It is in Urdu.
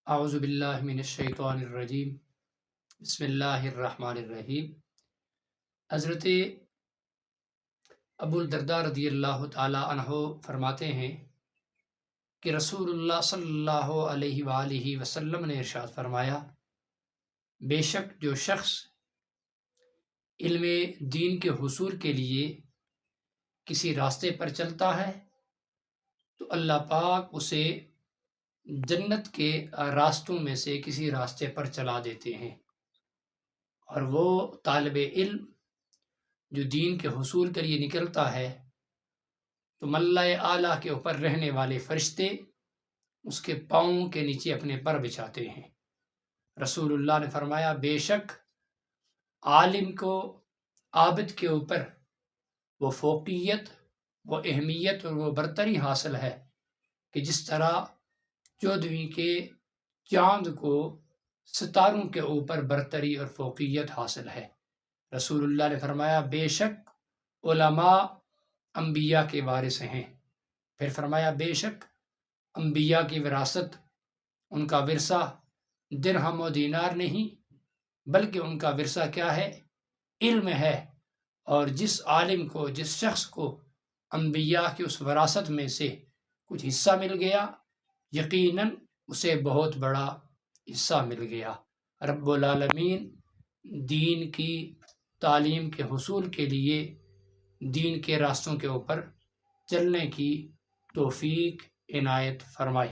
اعوذ باللہ من الشیطان الرجیم، بسم اللہ الرحمن الرحیم۔ حضرت ابو الدرداء رضی اللہ تعالی عنہ فرماتے ہیں کہ رسول اللہ صلی اللہ علیہ وآلہ وسلم نے ارشاد فرمایا، بے شک جو شخص علم دین کے حصول کے لیے کسی راستے پر چلتا ہے تو اللہ پاک اسے جنت کے راستوں میں سے کسی راستے پر چلا دیتے ہیں، اور وہ طالب علم جو دین کے حصول کے لیے نکلتا ہے تو ملأ اعلیٰ کے اوپر رہنے والے فرشتے اس کے پاؤں کے نیچے اپنے پر بچھاتے ہیں۔ رسول اللہ نے فرمایا، بے شک عالم کو عابد کے اوپر وہ فوقیت، وہ اہمیت اور وہ برتری حاصل ہے کہ جس طرح 14ویں کے چاند کو ستاروں کے اوپر برتری اور فوقیت حاصل ہے۔ رسول اللہ نے فرمایا، بے شک علماء انبیاء کے وارث ہیں۔ پھر فرمایا، بے شک انبیاء کی وراثت، ان کا ورثہ درہم و دینار نہیں بلکہ ان کا ورثہ کیا ہے؟ علم ہے۔ اور جس عالم کو، جس شخص کو انبیاء کی اس وراثت میں سے کچھ حصہ مل گیا، یقیناً اسے بہت بڑا حصہ مل گیا۔ رب العالمین دین کی تعلیم کے حصول کے لیے دین کے راستوں کے اوپر چلنے کی توفیق عنایت فرمائے۔